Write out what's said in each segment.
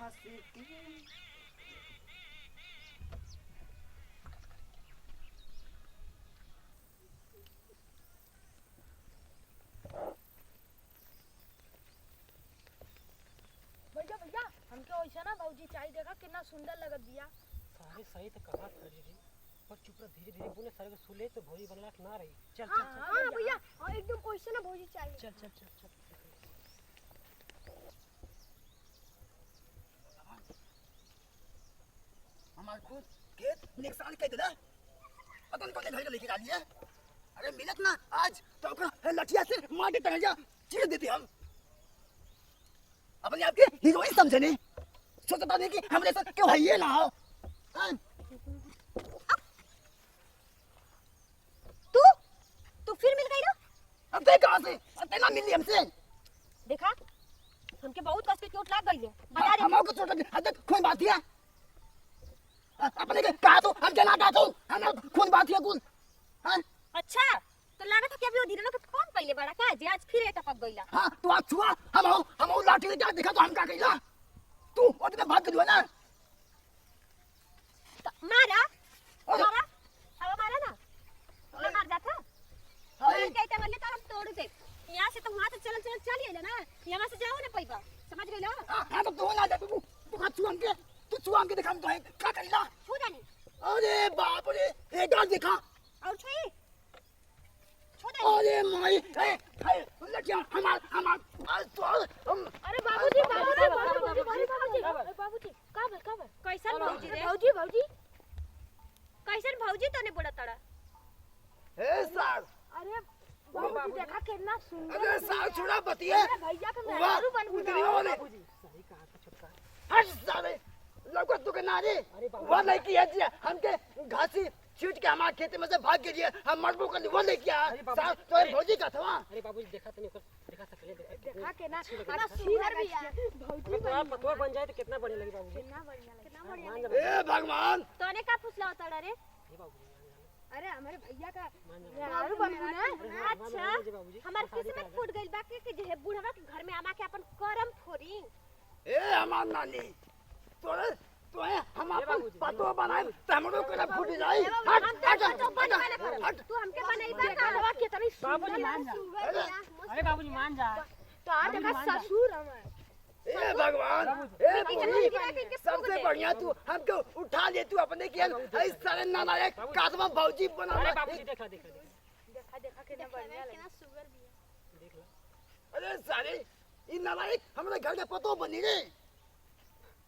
हंसी की भैया भैया हमके वैसा ना भौजी चाय देखा कितना सुंदर लगत दिया। सारे सही तो कहा खड़ी रही पर चुप रह धीरे धीरे बोले सारे को सुले तो भौजी बनला के ना रही। चल हाँ, चल हाँ भैया हाँ एकदम वैसे ना भौजी चाहिए। चल चल चल चल हमारे खुद खेत नुकसान कह दिला अपन को घर लेके आ लिया। अरे मिलत ना आज तो ओकरा लठिया से मार के तंगा चीर देते हम। अपने आप के हीरोइन समझे नहीं सोचता नहीं कि हमरे साथ क्यों है ये ना हो। तू फिर मिल गई ना। अब देख कहां से तेना मिली हमसे। देखा हमके बहुत कष्ट चोट लग गई है बता दे। हम को चोट देख खून बात है अपने के कहा तो हम जना कहा तो हम खून बात है कुल। हां अच्छा तो लागत है कि अभी वो धीरे के फोन पहले बड़ा का जे आज फिर टपक गईला। हां तू आज छुआ हम लाठी ले जा देखा तो हम का कइला तू ओते में भाग गयो ना मारा मारा अब मारा ना मैं मार जाता हाय कहते मल्ले तो हम तोड़ दे यहां से तो वहां से चल चलिए ना यहां से जाओ ना पैबा समझ गइला। हां तो तू ना जा तू का छुआ हमके देखा हम तो है का कइला छू जानी। अरे बाप रे एक बार देखा और छुई छू दे। अरे माई हाय लड़कियां हमार आज तो हम अरे बाबूजी का कैसन भौजी रे भौजी कैसन भौजी तने बोला तड़ा। ए सार अरे बाबूजी देखा कितना सुंदर। अरे सार छोड़ा बतिया भैया का वाह मेहरू बन उतरी वाले सही कहा था छोटका। हट सारे लगो तू के नारे वो लड़की है जी हमके घासी छीट के हमारे खेत में से भाग गई है हम मरबो कर वो लेके आ सार तो भौजी का था। अरे बाबूजी देखा तनी ओकर देखा सकले देखा कितना सुंदर भी है भौजी तो आप पतवा बन जाए तो कितना बढ़िया लगे बाबूजी। कितना बढ़िया ए भगवान तोने का फुसला तड़ा रे। ये बाबूजी अरे हमारे भैया का मान मेहरू बन ना। अच्छा बाबूजी हमार किस्मत फूट गइल बाकी कि जे बुढ़वा के घर में आमा के अपन करम फोड़ी। ए हमार नानी तोरे तो है हम अपन पतो बनाए त हमरो के फूट जाई। हट हट तू हमके बनैबा का हवा कितनी बाबूजी मान जा। अरे बाबूजी मान जा तो आ देखा ससुर हमार। ए भगवान ए भौजी सबसे बढ़िया तू हमको उठा ले तू अपने के इस सारे नालायक कासवा भौजी बना। अरे बाबूजी देखा देखा देखा कितना बढ़िया कितना सुगर भी है देख ला। अरे सारे इ नालायक हमरे घर के पतो बनी रे।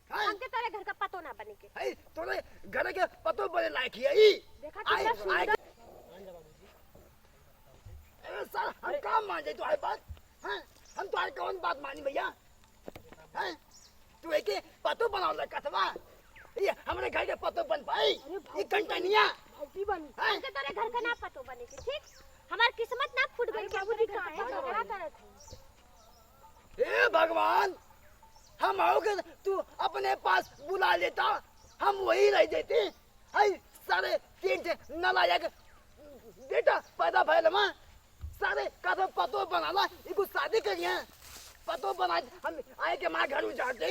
हमके तेरे घर का पतो ना बने के है तोरे घर के पतो बने लायक है ई देखा कितना सुंदर। मान जा बाबूजी। अरे साला हम काम मान जाए तो है बात हैं हम तो कौन बात मानी भैया हैं तू एक पतो बनाओ कथवा ये हमरे घर के पतो बन पाई ये कंटनिया भौजी बनी हैं हमके तेरे घर का ना पतो बने के ठीक हमार किस्मत ना फूट गई बाबूजी का है झगड़ा करत है। ए भगवान हम आओगे तू अपने पास बुला लेता हम वही रह देते है सारे तीन से नालायक बेटा पैदा भइल मां सारे का तो पतो बनाला इको शादी करिए पतो बना हम आए के मां घर उजाड़ दे।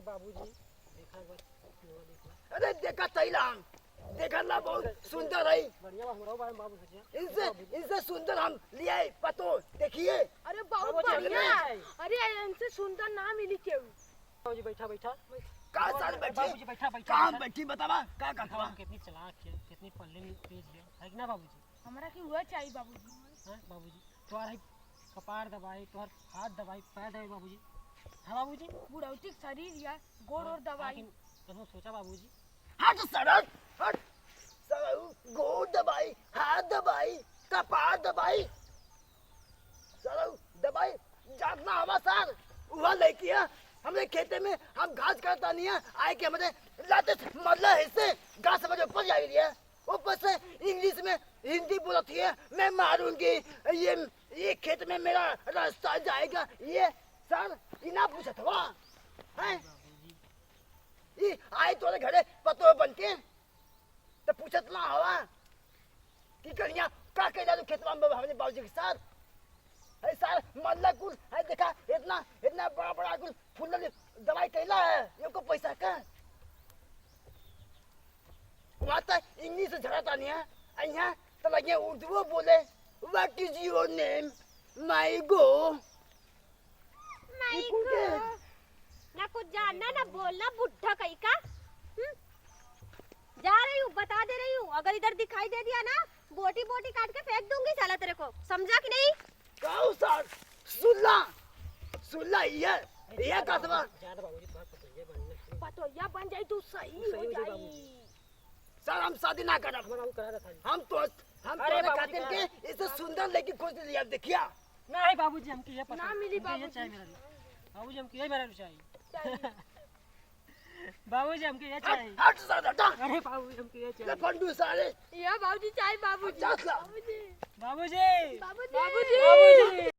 बाबूजी देखा एक बार नवा देखा। अरे देखा तैला हम देखा ला बहुत सुंदर है बढ़िया बा हमरो बारे में बाबू सोचिए। इनसे सुंदर हम ले आए पतो देखिए। अरे बहुत बाबूजी, बढ़िया अरे इनसे सुंदर ना मिली केहू। बाबूजी बैठा बैठा का साल बैठे बाबूजी बैठा बैठा काम बैठी बतावा का देखा हम कितनी चालाक है कितनी पल्ले में तेज है कि ना बाबूजी। हमरा की हुआ चाहिए बाबूजी। हां बाबूजी तोहर है कपार दबाई तोहर हाथ दबाई पैर दबाई बाबूजी। हां बाबूजी बुढ़ौती शरीर या गोड़ और दवाई कभी सोचा बाबूजी। हट सड़क हट गोड़ दबाई हाथ दबाई कपार दबाई सर दबाई जातना हवा सर वह लेके है हमरे खेते में हम घास करता नहीं है आए के हमारे लाते मतलब हिस्से घास समझ ऊपर जा रही है ऊपर से इंग्लिश में हिंदी बोलती है मैं मारूंगी ये खेत में मेरा रास्ता जाएगा ये सर ये ना पूछा था वहाँ हैं ये आए तोरे घरे पतो बनके तो पूछत ना हवा की करिया का कहला तो खेतवा में हमने बाबूजी के साथ है सार मल्ला कुल है देखा इतना इतना बड़ा बड़ा कुल फूल दवाई कैला है ये को पैसा का वहाँ तक इंग्लिश झड़ता नहीं है यहाँ तो लगे उर्दू बोले what is your name my go my go ना कुछ जानना ना बोलना बुढ़ा कहीं का जा रही हूँ बता दे रही हूँ अगर इधर दिखाई दे दिया ना बोटी बोटी काट के फेंक दूंगी साला तेरे को समझा कि नहीं काऊ सर सुल्ला सुल्ला ये कसमा ज्यादा बाबूजी बात पतोहिया बनना पतोहिया बन जाई तू सही हो जाई सर हम शादी ना करब हमारा वो करा रहा था हम अरे तो बाबूजी खातिर के इसे सुंदर लड़की खोज लिया देखिया नहीं बाबूजी हमके ये पसंद ना मिली हमके ये चाहिए मेरा बाबूजी हमके ये मेरा चाहिए बाबूजी हमके ये चाहिए हट सर हटा अरे बाबूजी हमके ये चाहिए फंडू सारे ये बाबूजी चाहिए बाबूजी बाबूजी बाबूजी बाबूजी बाबूजी